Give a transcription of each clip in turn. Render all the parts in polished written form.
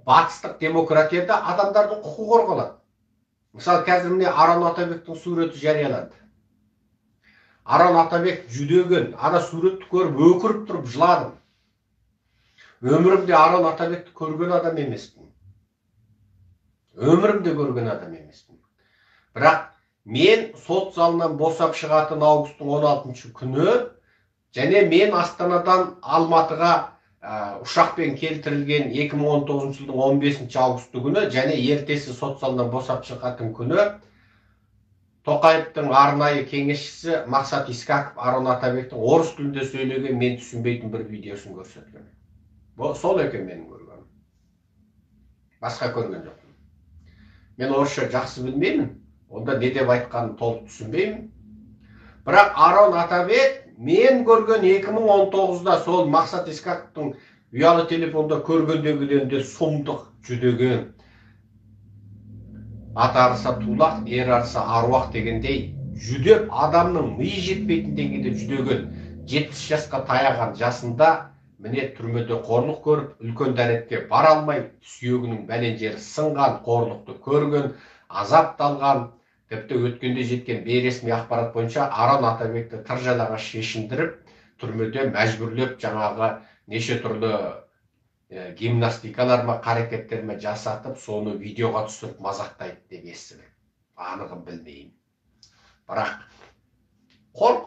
батыстық демократияда адамдардың құқығы қорғалады. Мысалы, қазір міне Арон Атабектің суреті жарияланды. Арон Атабек жүдеген, ана суретті көріп, өкіріп тұрып жыладым. Өмірімде Арон Атабекті көрген адам емеспін. Өмірімде көрген адам емеспін. Бірақ мен сот залынан босап шығатын августтың 16 күні, және мен Астанадан Алматыға ұшақпен келтірілген 2019 жылдың 15 августы күні, және ертесі сот залынан босап шығатын күні, Тоқаевтың арнайы кеңесшісі Мақсат Исқақов Арон Атабектің орыс тілінде сөйлеген мен түсінбейтін бір видеосын көрсеткен. Сол екен менің көргенім. Басқа көрген жоқпын. Мен орысша жақсы білмеймін, онда не деп айтқанын толық түсінбеймін. Бірақ Арон Атабек мен көрген 2019-да сол Мақсат Исқақовтың ұялы телефонда көргендегіден де сұмдық жүдеген. Ат арыса тулақ, ер арыса аруақ дегендей жүдеп адамның миы жетпейтін деңгейде жүдеген 70 жасқа таяған жасында міне түрмеде қорлық көріп, үлкен дәретке бара алмай, сүйегінің бәлен жері сынған, қорлықты көрген, азапталған, тіпті өткенде жеткен бейресми ақпарат бойынша Арон Атабекті тыржалаға шешіндіріп, түрмеде мәжбүрлеп жаңағы неше түрлі гимнастикаларма, қарекеттерме жасатып, соны видеоға түсіріп мазақтайды деп естідім. Анығын білмеймін. Бірақ қорқ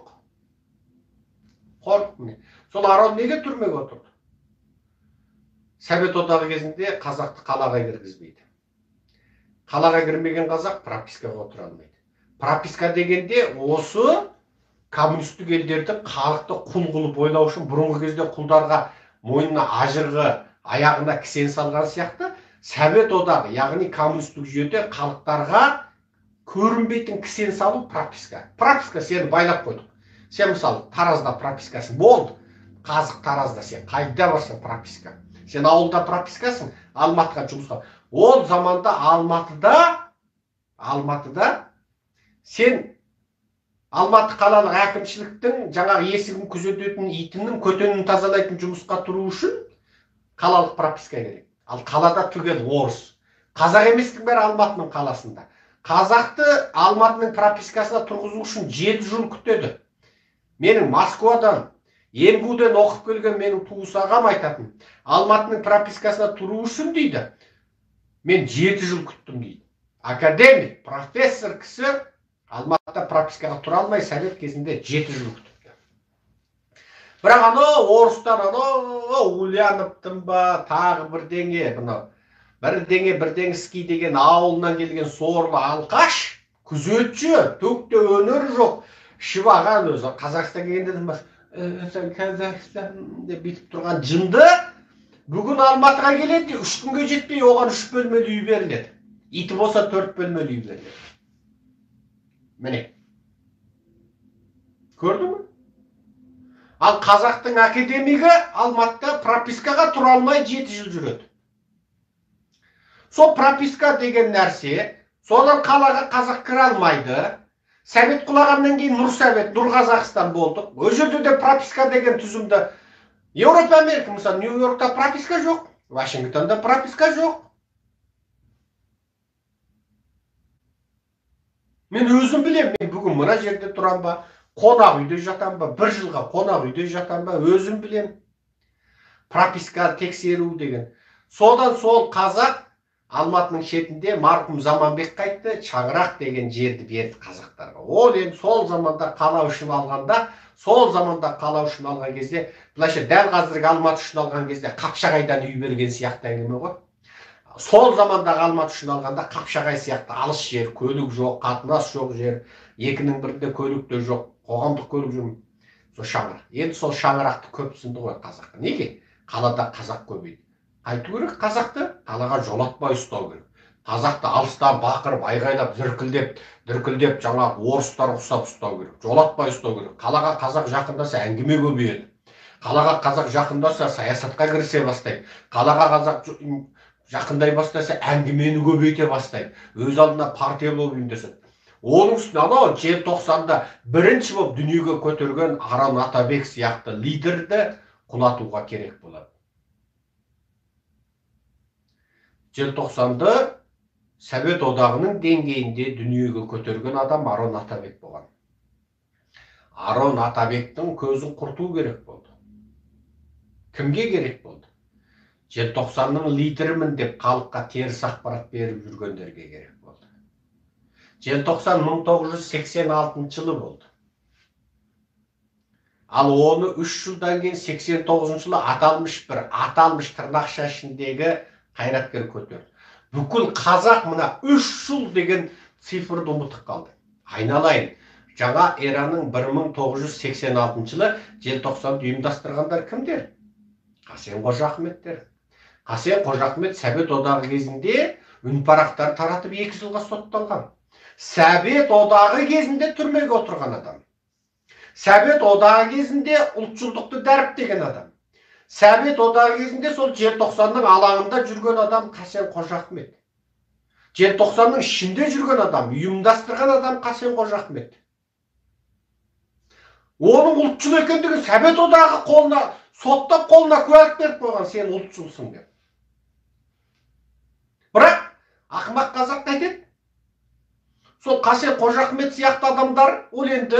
міне. Сол Арон неге түрмеге отырды? Совет одағы кезінде қазақты қалаға кіргізбейді. Қалаға кірмеген қазақ пропискаға отыра алмайды. Прописка дегенде осы коммунистік елдерді халықты құл қылып ойлау үшін бұрынғы кезде құлдарға мойнына ажырғы, аяғына кісен салған сияқты, Совет одағы, яғни коммунистік жүйеде халықтарға көрінбейтін кісен салу прописка. Прописка сені байлап қойдық. Сен мысалы Таразда пропискасың болды. Қазық Таразда сен қайда барсың прописка. Сен ауылда пропискасың, Алматыға жұмысқа. Ол заманда Алматыда сен Алматы қалалық әкімшіліктің жаңағы есігін күзететін итінің көтенін тазалайтын жұмысқа тұру үшін қалалық прописка керек. Ал қалада түгел орыс. Қазақ еместің бәрі Алматының қаласында. Қазақты Алматының пропискасына тұрғызу үшін 7 жыл күтеді. Менің Москвадан, МГУ-ден оқып келген менің туыс ағам айтатын, Алматының пропискасына тұру үшін дейді, мен 7 жыл күттім дейді. Академик, профессор кісі Алматыда пропискаға тұра алмай, совет кезінде 7 жыл күтіпті. Бірақ орыстар Ульяновтың ба, тағы бірдеңе ски деген ауылынан келген сорлы алқаш, күзетші, төкте өнер жоқ, шываған өзі. Қазақстан келгенде Қазақстан деп битіп тұрған жынды, бүгін Алматыға келеді, 3 күнге жетпей, оған 3 бөлмелі үй беріледі. Иті болса 4 бөлмелі үй беріледі. Міне. Көрді ме? Ал қазақтың академигі Алматыда пропискаға тұра алмай 7 жыл жүреді. Сол прописка деген нәрсе, содан қалаға қазақ кіре алмайды. Совет құлағаннан кейін Нұр-Совет, Нұр-Қазақстан болдық. О жерде де прописка деген түзімді. Еуропа, Америка, мысалы, Нью-Йоркта прописка жоқ, Вашингтонда прописка жоқ. Мен өзім білем, мен бүгін мына жерде тұрам ба, қонақ үйде жатам ба, 1 жылға қонақ үйде жатам ба, өзім білем. Прописка тексеру деген. Содан сол қазақ Алматының шетінде марқұм Заманбек қайтты, Шаңырақ деген жерді берді қазақтарға. Ол енді сол заманда қала үшін алған кезде, былайша дәл қазіргі Алматы үшін алған кезде Қапшағайдан үй берген сияқты әңгіме ғой. Сол замандағы Алматы үшін алғанда Қапшағай сияқты алыс жер, көлік жоқ, қатынас жоқ жер, екінің бірінде көлік те жоқ, қоғамдық көлік жоқ. Сол Шаңырақ. Енді сол Шаңырақты көп сынды ғой қазаққа. Неге? Қалада қазақ көбейді. Айту керек, қазақты қалаға жолатпай ұстау керек. Қазақты алыстан бақырып, айғайлап, дүркілдеп, жаңағы орыстар ұқсап ұстау керек. Жолатпай ұстау керек. Қалаға қазақ жақындаса әңгіме көбейеді. Қалаға қазақ жақындаса саясатқа кірісе бастайды. Қалаға қазақ жақындай бастаса әңгімені көбейте бастайды. Өз алдына партия болып үндеседі. Оның үстіне желтоқсанда бірінші болып дүниеге көтерген Арон Атабек сияқты лидерді құлатуға керек болады. желтоқсанды Совет одағының деңгейінде дүниеге көтерген адам Арон Атабек болған. Арон Атабектің көзін құрту керек болды. Кімге керек болды? Желтоқсанның лидерімін деп халыққа теріс ақпарат беріп жүргендерге керек болды. Желтоқсан 1986 жылы болды. Ал оны 3 жылдан кейін 89 жылы аталмыш тырнақша ішіндегі қайраткер көтерді. Бүкіл қазақ мына 3 жыл деген цифрды ұмытып қалды. Айналайын, жаңа эраның 1986 жылы желтоқсанды ұйымдастырғандар кімдер? Қасен Қожа Ахметтер. Қасен Қожа Ахмет Совет одағы кезінде үнпарақтар таратып 2 жылға сотталған. Совет одағы кезінде түрмеге отырған адам. Совет одағы кезінде ұлтшылдықты дәріптеген адам. Совет одағы кезінде сол желтоқсанның алаңында жүрген адам Қасен Қожа Ахмет. Желтоқсанның ішінде жүрген адам, ұйымдастырған адам Қасен Қожа Ахмет. Оның ұлтшыл екендігін Совет одағы қолына соттап қолына куәлік беріп қойған, сен ұлтшылсың деп. Бірақ ақымақ қазақ айтады, сол Қасен Қожа Ахмет сияқты адамдар ол енді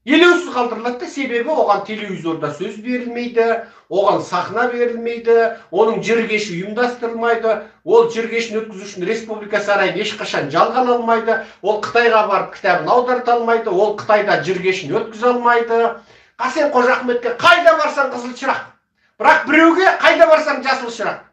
елеусіз қалдырылады, себебі оған телевизорда сөз берілмейді, оған сахна берілмейді, оның жергеші ұйымдастырылмайды, ол жергешін өткізу үшін республика сарайын ешқашан жалған алмайды, ол Қытайға барып кітабын аударта алмайды, ол Қытайда жергешін өткізе алмайды. Қасен Қожа Ахметке қайда барсаң қызыл шырақ, бірақ біреуге қайда барсаң жасыл шырақ.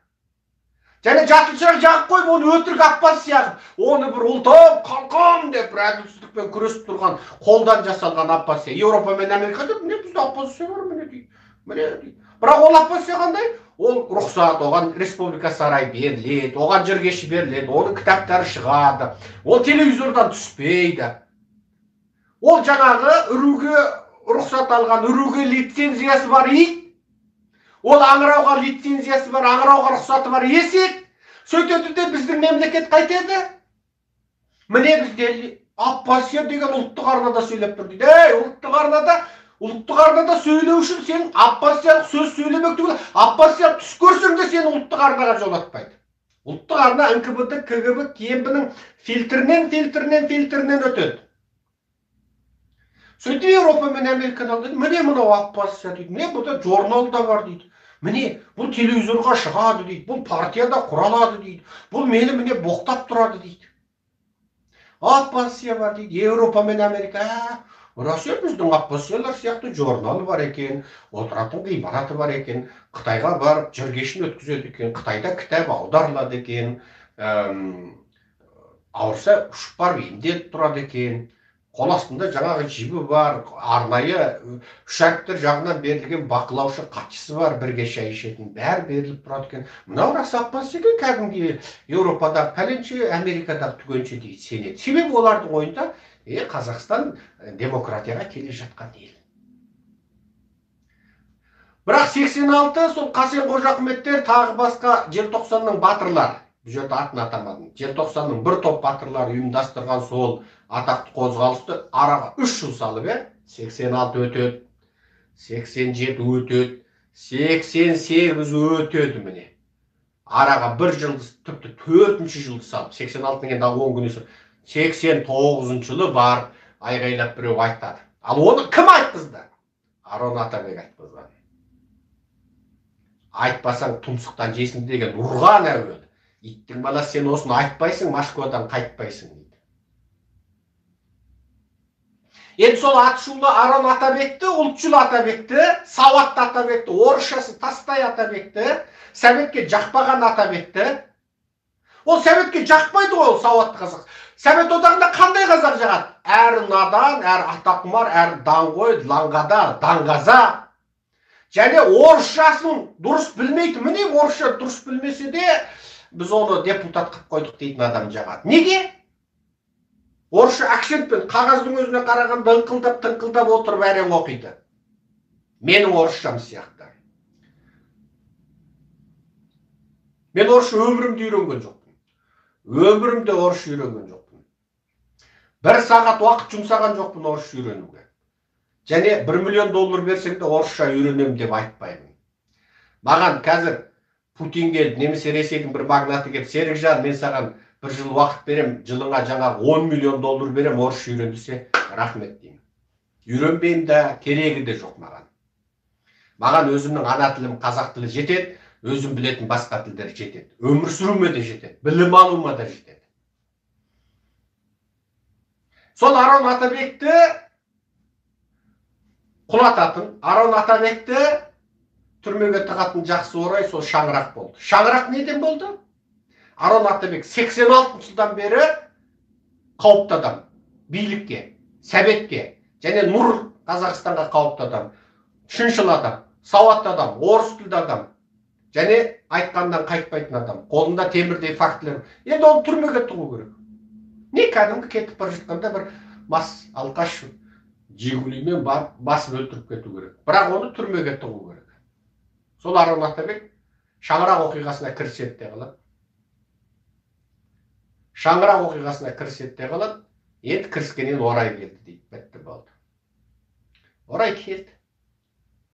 Және жасыл шырақ жағып қойып, оны өтірік Аппас сияқты, оны бір ұлтым, халқым деп бір әділсіздікпен күресіп тұрған қолдан жасалған Аппас. Еуропа мен Америка деп, міне бізде Аппас бар, міне дейді. Міне дейді. Бірақ ол Аппас қандай? Ол рұқсат, оған республика сарай беріледі, оған жергеші беріледі, оның кітаптары шығады. Ол телевизордан түспейді. Ол жаңағы үруге рұқсат алған, үруге лицензиясы бар ит. Ол аңырауға лицензиясы бар, аңырауға рұқсаты бар есек. Сөйтеді де біздің мемлекет қайтеді. Міне бізде Аппасия деген ұлттық арнада сөйлеп тұр дейді. Ұлттық арнада сөйлеу үшін сен Аппасиялық сөз сөйлемек түгіл, Аппасиялық түс көрсең де сені ұлттық арнаға жолатпайды. Ұлттық арна НКВД, КГБ, КМБ-нің фильтрінен өтеді. Сөйтіп Еуропа мен Америкадан дейді, міне мынау Аппасия дейді, міне бұда журналда бар дейді. Міне бұл телевизорға шығады дейді, бұл партияда құралады дейді, бұл мені міне боқтап тұрады дейді. Аппасия бар дейді, Еуропа мен Америка, рас біздің Аппасиялар сияқты журналы бар екен, отыратын ғибараты бар екен, Қытайға барып жергешін өткізеді екен, Қытайда кітап аударылады екен, ауырса ұшып барып емделіп тұрады екен. Қол астында жаңағы жібі бар, арнайы үш әріптер жағынан берілген бақылаушы хатшысы бар, бірге шай ішетін, бәрі беріліп тұрады екен. Мынау рас Аппас екен, кәдімгі Еуропадағы пәленше, Америкадағы түгенше дейді сенеді. Себебі олардың ойында Қазақстан демократияға келе жатқан ел. Бірақ 86 сол Қасен Қожа Ахметтер тағы басқа желтоқсанның батырлар, бұл жерде атын атамадым, желтоқсанның бір топ батырлар ұйымдастырған сол атақты қозғалысты араға 3 жыл салып, 86 өтеді, 87 өтеді, 88 өтеді міне. Араға 1 жыл, тіпті 4-ші жылды салып, 86-ның енді 10 күн өсіп, 89 жылы барып айғайлап біреу айтады. Ал оны кім айтқызды? Арон Атабек айтқызған. Айтпасаң тұмсықтан жесін деген ұрған әуелі. Иттің баласы, сен осыны айтпайсың, Москвадан қайтпайсың дейді. Енді сол атышулы Арон Атабекті, ұлтшыл Атабекті, сауатты Атабекті, орысшасы тастай Атабекті, Советке жақпаған Атабекті. Ол Советке жақпайды ғой, ол сауатты қазақ. Совет одағында қандай қазақ жағады? Әр надан, әр атақмар, әр даңғой, лаңғадар, даңғаза. Және орысшасын дұрыс білмейді. Міне орысша дұрыс білмесе де, біз оны депутат қып қойдық дейтін адам жағады. Неге? Орысша акцентпен қағаздың өзіне қарағанда тыңқылдап отырып әрең оқиды. Менің орысшам сияқты. Мен орысша өмірімде үйренген жоқпын. Өмірімде орысша үйренген жоқпын. 1 сағат уақыт жұмсаған жоқпын орысша үйренуге. Және $1 миллион берсең де орысша үйренем деп айтпаймын. Маған қазір Путин келіп, немесе Ресейдің бір магнаты келіп, Серікжан, мен саған бір жыл уақыт берем, жылыңа жаңағы 10 миллион доллар берем, орысша үйрен десе, рахмет деймін. Үйренбеймін де, керегі де жоқ маған. Маған өзімнің ана тілім қазақ тілі жетеді, өзім білетін басқа тілдер жетеді. Өмір сүруіме де жетеді, білім алуыма да жетеді. Сол Арон Атабекті құлататын, Арон Атабекті түрмеге тығатын жақсы орай сол шаңырақ болды. Шаңырақ неден болды? Арон Атабек 86 жылдан бері қауіпті адам. Билікке, сәбетке, және Нұр Қазақстанға қауіпті адам. Шыншыл адам, сауатты адам, орыс тілді адам. Және айтқандан қайтпайтын адам. Қолында темірдей фактілер. Енді оны түрмеге тығу керек. Не кәдімгі кетіп бара жатқанда бір мас алқаш Жигулимен барып басып өлтіріп кету керек. Бірақ оны түрмеге тығу керек. Сол Арон Атабек шаңырақ оқиғасына кіріседі де қалады. Шаңырақ оқиғасына кіріседі де қалады. Енді кіріскеннен орай келді дейді. Бітті болды. Орай келді.